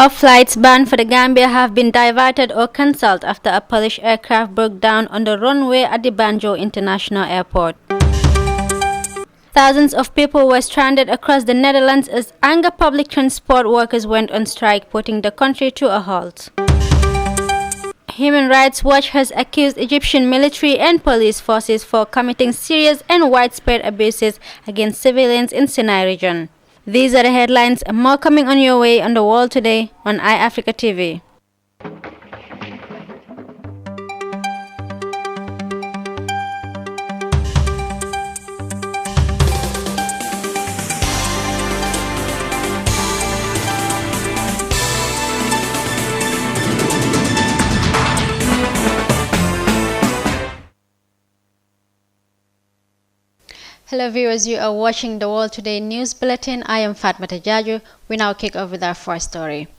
All flights banned for the Gambia have been diverted or cancelled after a Polish aircraft broke down on the runway at the Banjul International Airport. Thousands of people were stranded across the Netherlands as angry public transport workers went on strike, putting the country to a halt. Human Rights Watch has accused Egyptian military and police forces for committing serious and widespread abuses against civilians in Sinai region. These are the headlines and more coming on your way on The World Today on iAfrica TV. Hello viewers, you are watching the World Today News Bulletin. I am Fatmata Jaju. We now kick off with our first story.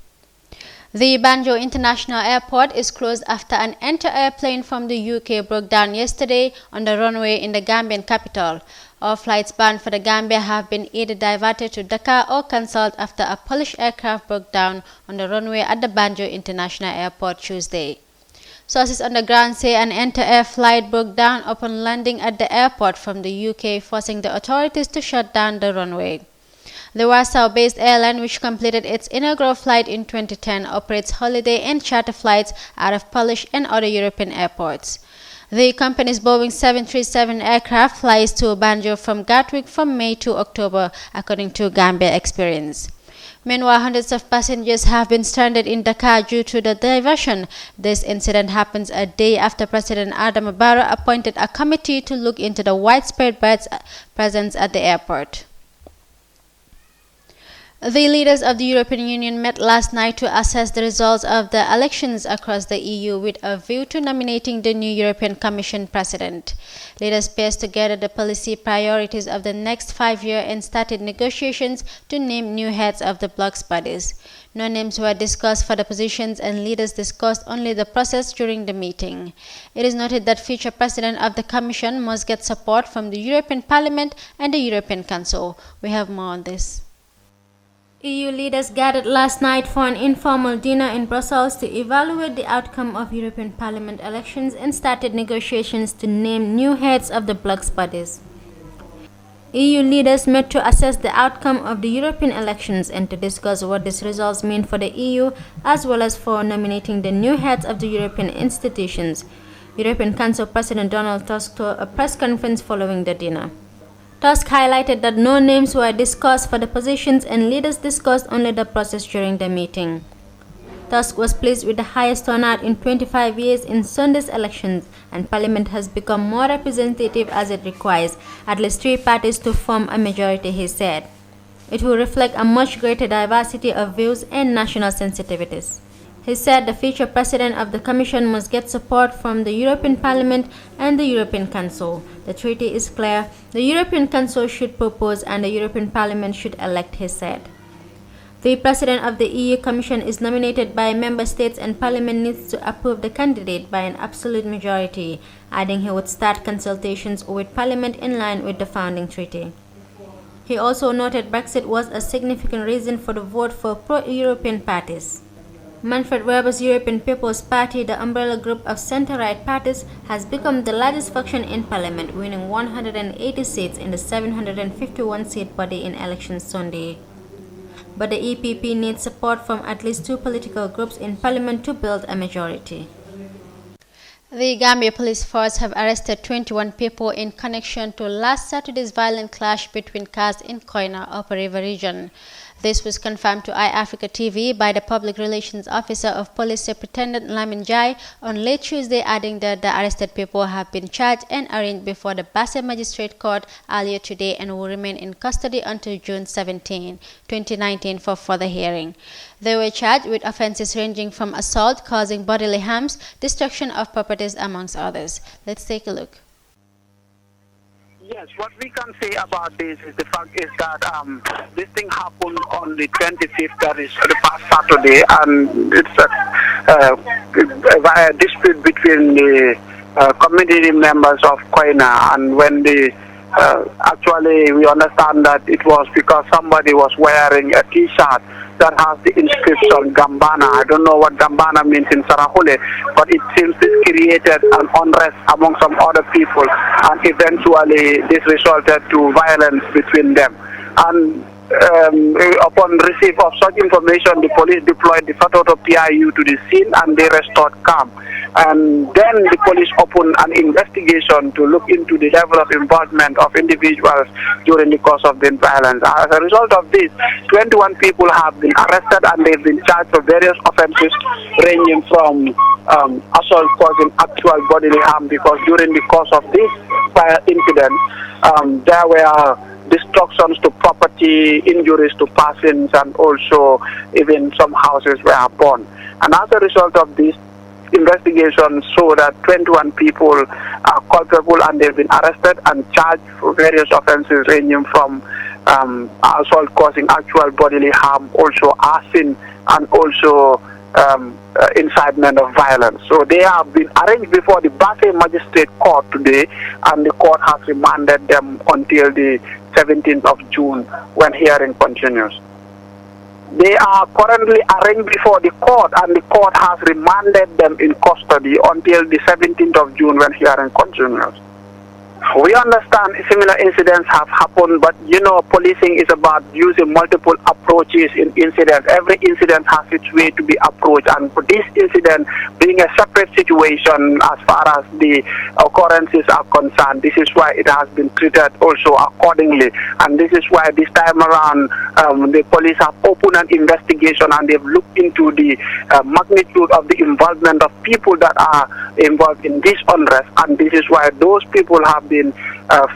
The Banjul International Airport is closed after an enter-air plane from the UK broke down yesterday on the runway in the Gambian capital. All flights banned for the Gambia have been either diverted to Dakar or cancelled after a Polish aircraft broke down on the runway at the Banjul International Airport Tuesday. Sources on the ground say an enter-air flight broke down upon landing at the airport from the UK, forcing the authorities to shut down the runway. The Warsaw-based airline, which completed its inaugural flight in 2010, operates holiday and charter flights out of Polish and other European airports. The company's Boeing 737 aircraft flies to Banjul from Gatwick from May to October, according to Gambia Experience. Meanwhile, hundreds of passengers have been stranded in Dakar due to the diversion. This incident happens a day after President Adama Barrow appointed a committee to look into the widespread birds' presence at the airport. The leaders of the European Union met last night to assess the results of the elections across the EU with a view to nominating the new European Commission president. Leaders paired together the policy priorities of the next 5 years and started negotiations to name new heads of the bloc's bodies. No names were discussed for the positions, and leaders discussed only the process during the meeting. It is noted that future president of the Commission must get support from the European Parliament and the European Council. We have more on this. EU leaders gathered last night for an informal dinner in Brussels to evaluate the outcome of European Parliament elections and started negotiations to name new heads of the bloc's bodies. EU leaders met to assess the outcome of the European elections and to discuss what these results mean for the EU, as well as for nominating the new heads of the European institutions. European Council President Donald Tusk told a press conference following the dinner. Tusk highlighted that no names were discussed for the positions and leaders discussed only the process during the meeting. Tusk was pleased with the highest turnout in 25 years in Sunday's elections, and Parliament has become more representative as it requires at least 3 parties to form a majority, he said. It will reflect a much greater diversity of views and national sensitivities. He said the future president of the Commission must get support from the European Parliament and the European Council. The treaty is clear. The European Council should propose and the European Parliament should elect, he said. The president of the EU Commission is nominated by member states and Parliament needs to approve the candidate by an absolute majority, adding he would start consultations with Parliament in line with the founding treaty. He also noted Brexit was a significant reason for the vote for pro-European parties. Manfred Weber's European People's Party, the umbrella group of centre-right parties, has become the largest faction in Parliament, winning 180 seats in the 751-seat body in elections Sunday. But the EPP needs support from at least 2 political groups in Parliament to build a majority. The Gambia Police Force have arrested 21 people in connection to last Saturday's violent clash between cars in Koina, Upper River region. This was confirmed to iAfrica TV by the Public Relations Officer of Police Superintendent Lamin Jai on late Tuesday, adding that the arrested people have been charged and arraigned before the Basse Magistrate Court earlier today and will remain in custody until June 17, 2019 for further hearing. They were charged with offences ranging from assault, causing bodily harms, destruction of properties, amongst others. Let's take a look. Yes, what we can say about this is the fact is that this thing happened on the 25th, that is the past Saturday, and it's a dispute between the community members of Koina, and when the actually we understand that it was because somebody was wearing a T-shirt that has the inscription Gambana. I don't know what Gambana means in Sarahule, but it seems this created an unrest among some other people, and eventually this resulted to violence between them. And upon receipt of such information, the police deployed the Fatoto PIU to the scene and they restored calm. And then the police opened an investigation to look into the level of involvement of individuals during the course of the violence. As a result of this, 21 people have been arrested and they've been charged for various offenses ranging from assault causing actual bodily harm, because during the course of this fire incident, there were destructions to property, injuries to persons, and also even some houses were burned. And as a result of this, investigations show that 21 people are culpable and they've been arrested and charged for various offenses ranging from assault causing actual bodily harm, also arson, and also incitement of violence. So they have been arraigned before the Basel Magistrate Court today, and the court has remanded them until the 17th of June when hearing continues. They are currently arraigned before the court, and the court has remanded them in custody until the 17th of June when hearing continues. We understand similar incidents have happened, but you know, policing is about using multiple approaches in incidents. Every incident has its way to be approached, and for this incident being a separate situation as far as the occurrences are concerned, this is why it has been treated also accordingly. And this is why this time around the police have opened an investigation and they've looked into the magnitude of the involvement of people that are involved in this unrest, and this is why those people have been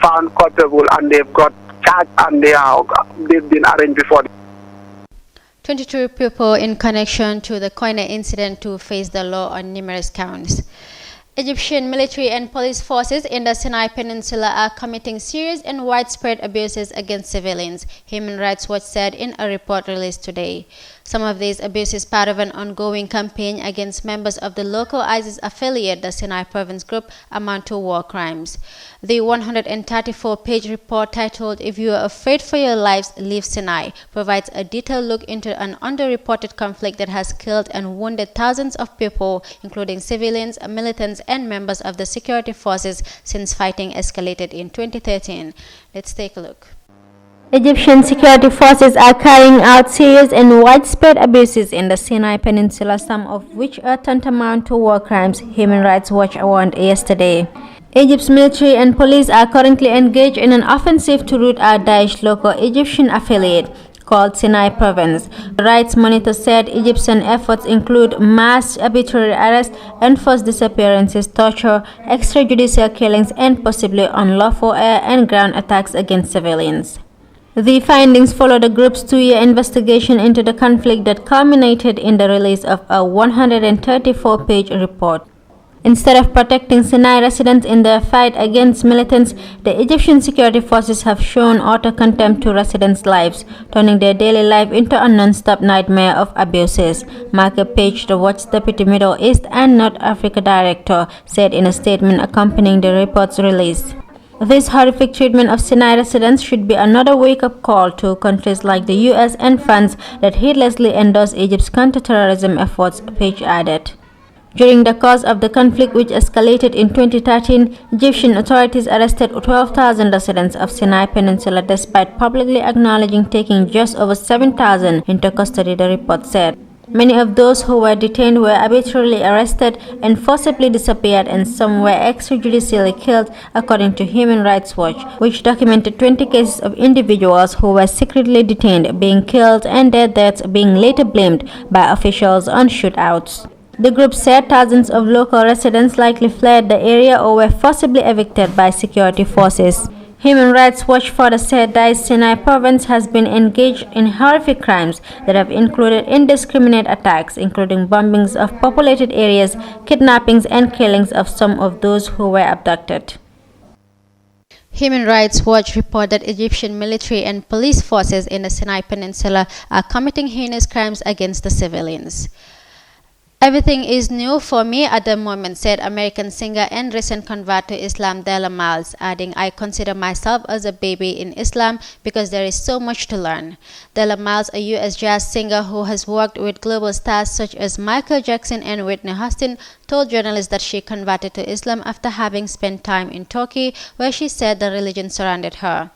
found culpable and they've got charged and they've been arraigned before. 22 people in connection to the Koine incident to face the law on numerous counts. Egyptian military and police forces in the Sinai Peninsula are committing serious and widespread abuses against civilians, Human Rights Watch said in a report released today. Some of these abuses part of an ongoing campaign against members of the local ISIS affiliate, the Sinai Province Group, amount to war crimes. The 134-page report titled "If You Are Afraid for Your Lives, Leave Sinai" provides a detailed look into an underreported conflict that has killed and wounded thousands of people, including civilians, militants, and members of the security forces since fighting escalated in 2013. Let's take a look. Egyptian security forces are carrying out serious and widespread abuses in the Sinai Peninsula, some of which are tantamount to war crimes, Human Rights Watch warned yesterday. Egypt's military and police are currently engaged in an offensive to root out Daesh's local Egyptian affiliate, called Sinai Province. The Rights Monitor said Egyptian efforts include mass arbitrary arrests, enforced disappearances, torture, extrajudicial killings, and possibly unlawful air and ground attacks against civilians. The findings follow the group's 2-year investigation into the conflict that culminated in the release of a 134-page report. Instead of protecting Sinai residents in their fight against militants, the Egyptian security forces have shown utter contempt to residents' lives, turning their daily life into a non-stop nightmare of abuses. Mark Page, the Watch's Deputy Middle East and North Africa Director, said in a statement accompanying the report's release. This horrific treatment of Sinai residents should be another wake-up call to countries like the US and France that heedlessly endorse Egypt's counter-terrorism efforts, Page added. During the course of the conflict, which escalated in 2013, Egyptian authorities arrested 12,000 residents of Sinai Peninsula despite publicly acknowledging taking just over 7,000 into custody, the report said. Many of those who were detained were arbitrarily arrested and forcibly disappeared, and some were extrajudicially killed, according to Human Rights Watch, which documented 20 cases of individuals who were secretly detained, being killed, and their deaths being later blamed by officials on shootouts. The group said thousands of local residents likely fled the area or were forcibly evicted by security forces. Human Rights Watch further said the Sinai Province has been engaged in horrific crimes that have included indiscriminate attacks, including bombings of populated areas, kidnappings, and killings of some of those who were abducted. Human Rights Watch reported that Egyptian military and police forces in the Sinai Peninsula are committing heinous crimes against the civilians. Everything is new for me at the moment, said American singer and recent convert to Islam Della Miles, adding, I consider myself as a baby in Islam because there is so much to learn. Della Miles, a US jazz singer who has worked with global stars such as Michael Jackson and Whitney Houston, told journalists that she converted to Islam after having spent time in Turkey, where she said the religion surrounded her.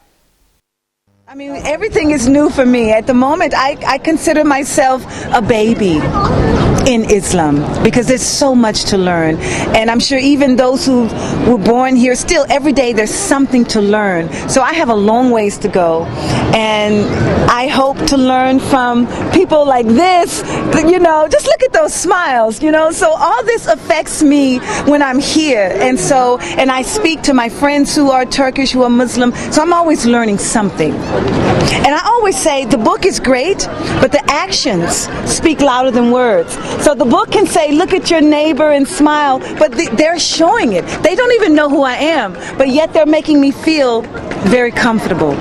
I mean, everything is new for me. At the moment, I consider myself a baby in Islam because there's so much to learn. And I'm sure even those who were born here, still every day there's something to learn. So I have a long ways to go. And I hope to learn from people like this, you know, just look at those smiles, you know. So all this affects me when I'm here. And I speak to my friends who are Turkish, who are Muslim. So I'm always learning something. And I always say the book is great, but the actions speak louder than words. So the book can say, look at your neighbor and smile, but they're showing it. They don't even know who I am, but yet they're making me feel very comfortable.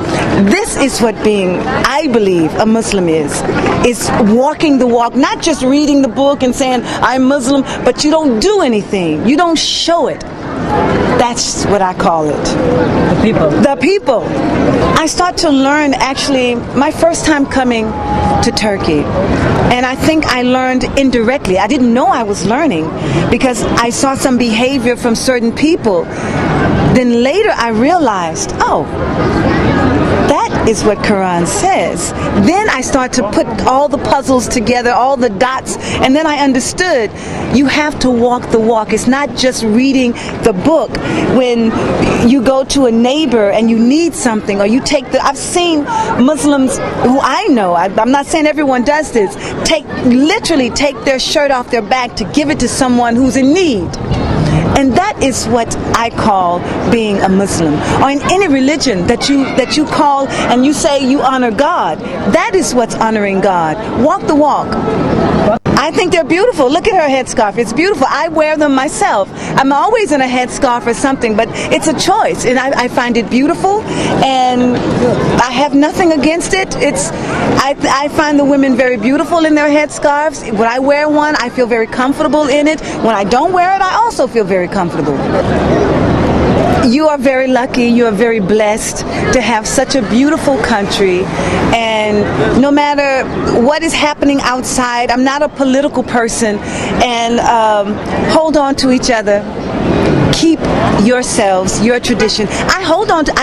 This is what being, I believe, a Muslim is walking the walk, not just reading the book and saying, I'm Muslim, but you don't do anything. You don't show it. That's what I call it. The people. The people. I start to learn, actually, my first time coming to Turkey. And I think I learned indirectly. I didn't know I was learning because I saw some behavior from certain people. Then later I realized, oh, that is what Quran says. Then I start to put all the puzzles together, all the dots, and then I understood you have to walk the walk. It's not just reading the book. When you go to a neighbor and you need something, or you take I've seen Muslims who I know, I'm not saying everyone does this, literally take their shirt off their back to give it to someone who's in need. And that is what I call being a Muslim, or in any religion that you call and you say you honor God. That is what's honoring God. Walk the walk. I think they're beautiful. Look at her headscarf. It's beautiful. I wear them myself. I'm always in a headscarf or something, but it's a choice, and I find it beautiful, and I have nothing against it. I find the women very beautiful in their headscarves. When I wear one, I feel very comfortable in it. When I don't wear it, I also feel very comfortable. You are very lucky, you are very blessed to have such a beautiful country, and no matter what is happening outside, I'm not a political person, and hold on to each other. Keep yourselves, your tradition. I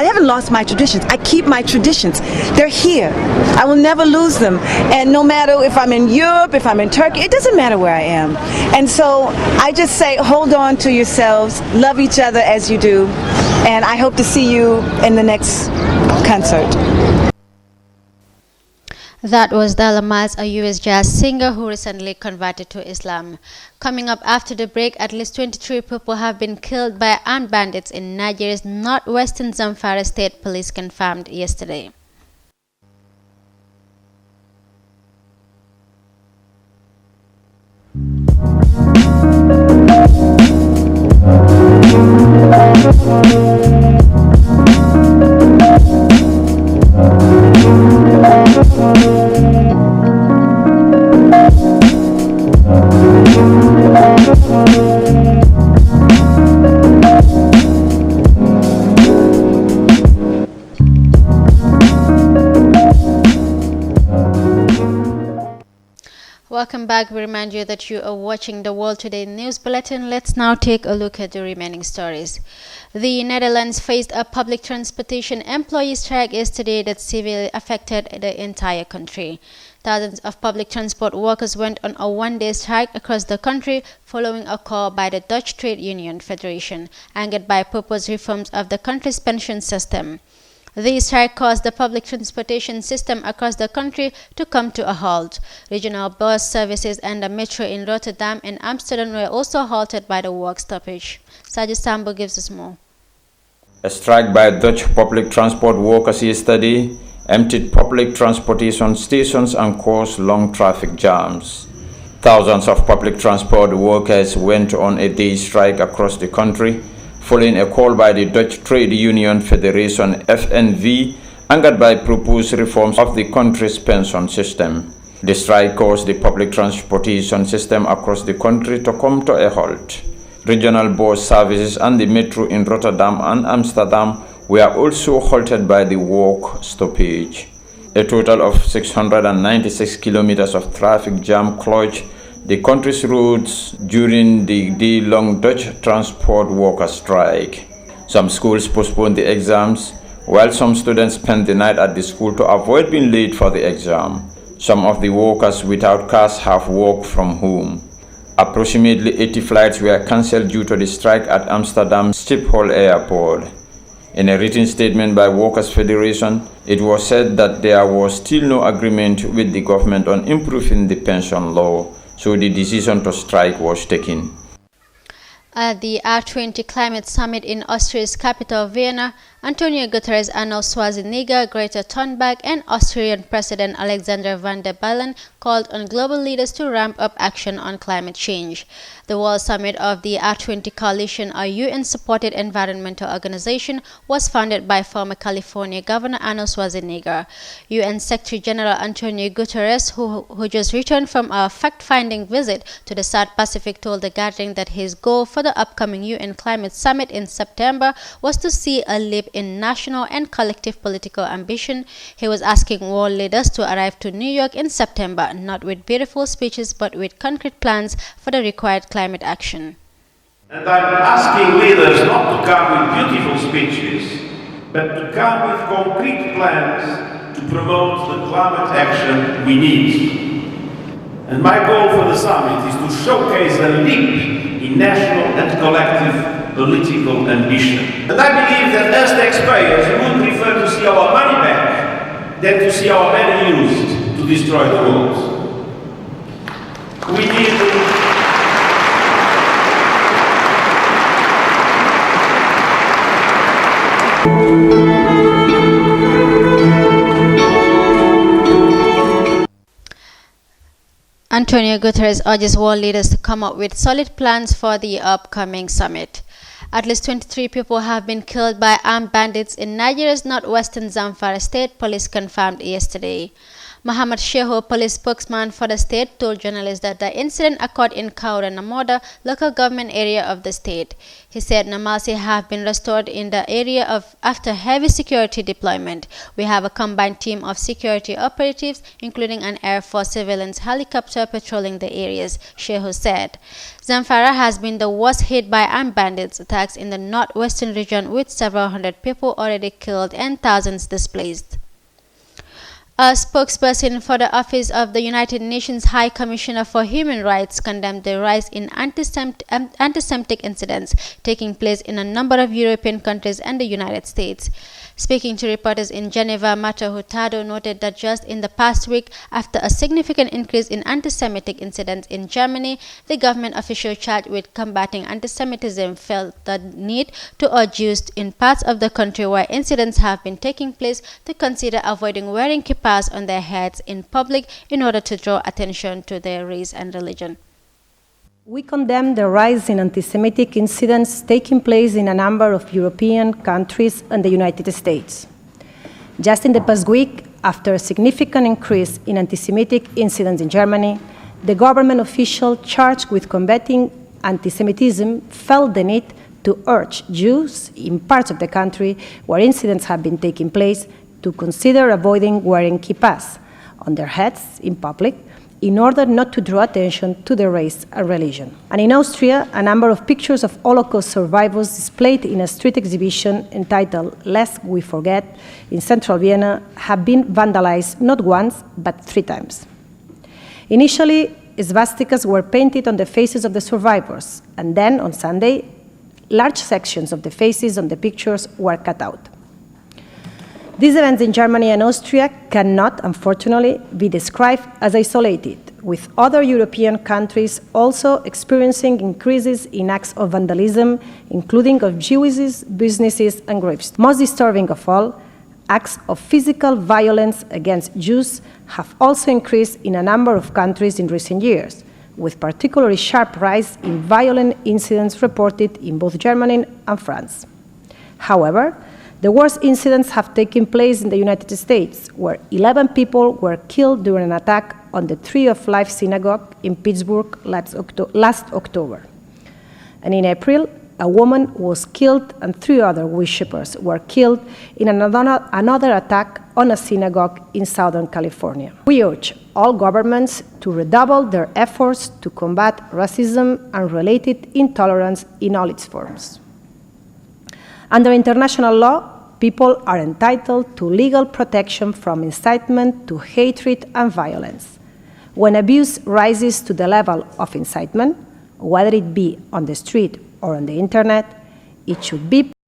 haven't lost my traditions. I keep my traditions. They're here. I will never lose them. And no matter if I'm in Europe, if I'm in Turkey, it doesn't matter where I am. And so I just say, hold on to yourselves, love each other as you do, and I hope to see you in the next concert. That was Della Miles, a US jazz singer who recently converted to Islam. Coming up after the break, at least 23 people have been killed by armed bandits in Nigeria's northwestern Zamfara state, police confirmed yesterday. Welcome back. We remind you that you are watching the World Today News Bulletin. Let's now take a look at the remaining stories. The Netherlands faced a public transportation employee strike yesterday that severely affected the entire country. Thousands of public transport workers went on a one-day strike across the country following a call by the Dutch Trade Union Federation, angered by proposed reforms of the country's pension system. The strike caused the public transportation system across the country to come to a halt. Regional bus services and the metro in Rotterdam and Amsterdam were also halted by the work stoppage. Sajid Sambo gives us more. A strike by Dutch public transport workers yesterday emptied public transportation stations and caused long traffic jams. Thousands of public transport workers went on a day strike across the country, following a call by the Dutch Trade Union Federation FNV, angered by proposed reforms of the country's pension system. The strike caused the public transportation system across the country to come to a halt. Regional bus services and the metro in Rotterdam and Amsterdam were also halted by the work stoppage. A total of 696 kilometers of traffic jam clogged the country's roads during the day-long Dutch transport workers' strike. Some schools postponed the exams, while some students spent the night at the school to avoid being late for the exam. Some of the workers without cars have worked from home. Approximately 80 flights were cancelled due to the strike at Amsterdam's Schiphol Airport. In a written statement by Workers' Federation, it was said that there was still no agreement with the government on improving the pension law, so the decision to strike was taken. At the R20 Climate Summit in Austria's capital Vienna, Antonio Guterres, Arnold Schwarzenegger, Greta Thunberg, and Austrian President Alexander Van der Bellen called on global leaders to ramp up action on climate change. The World Summit of the R20 Coalition, a UN-supported environmental organization, was founded by former California Governor Arnold Schwarzenegger. UN Secretary General Antonio Guterres, who just returned from a fact-finding visit to the South Pacific, told the gathering that his goal for the upcoming UN Climate Summit in September was to see a leap in national and collective political ambition. He was asking world leaders to arrive to New York in September, not with beautiful speeches but with concrete plans for the required climate action. And I'm asking leaders not to come with beautiful speeches, but to come with concrete plans to promote the climate action we need. And my goal for the summit is to showcase a leap in national and collective political ambition. And I believe that as taxpayers we would prefer to see our money back than to see our money used to destroy the world. We need Antonio Guterres urges world leaders to come up with solid plans for the upcoming summit. At least 23 people have been killed by armed bandits in Nigeria's northwestern Zamfara state, police confirmed yesterday. Muhammad Shehu, police spokesman for the state, told journalists that the incident occurred in Kaura Namoda, local government area of the state. He said normalcy have been restored in the area after heavy security deployment. We have a combined team of security operatives, including an Air Force surveillance helicopter patrolling the areas, Shehu said. Zamfara has been the worst hit by armed bandits attacks in the northwestern region, with several hundred people already killed and thousands displaced. A spokesperson for the Office of the United Nations High Commissioner for Human Rights condemned the rise in anti-Semitic incidents taking place in a number of European countries and the United States. Speaking to reporters in Geneva, Marta Hurtado noted that just in the past week, after a significant increase in anti-Semitic incidents in Germany, the government official charged with combating anti-Semitism felt the need to urge Jews in parts of the country where incidents have been taking place to consider avoiding wearing kippas on their heads in public in order to draw attention to their race and religion. We condemn the rise in anti-Semitic incidents taking place in a number of European countries and the United States. Just in the past week, after a significant increase in anti-Semitic incidents in Germany, the government official charged with combating anti-Semitism felt the need to urge Jews in parts of the country where incidents have been taking place to consider avoiding wearing kippas on their heads in public, in order not to draw attention to their race and religion. And in Austria, a number of pictures of Holocaust survivors displayed in a street exhibition entitled Lest We Forget in central Vienna have been vandalized not once, but 3 times. Initially, swastikas were painted on the faces of the survivors, and then on Sunday, large sections of the faces on the pictures were cut out. These events in Germany and Austria cannot, unfortunately, be described as isolated, with other European countries also experiencing increases in acts of vandalism, including of Jewish businesses and graves. Most disturbing of all, acts of physical violence against Jews have also increased in a number of countries in recent years, with particularly sharp rise in violent incidents reported in both Germany and France. However, The worst incidents have taken place in the United States, where 11 people were killed during an attack on the Tree of Life Synagogue in Pittsburgh last October. And in April, a woman was killed and 3 other worshippers were killed in another attack on a synagogue in Southern California. We urge all governments to redouble their efforts to combat racism and related intolerance in all its forms. Under international law, people are entitled to legal protection from incitement to hatred and violence. When abuse rises to the level of incitement, whether it be on the street or on the internet, it should be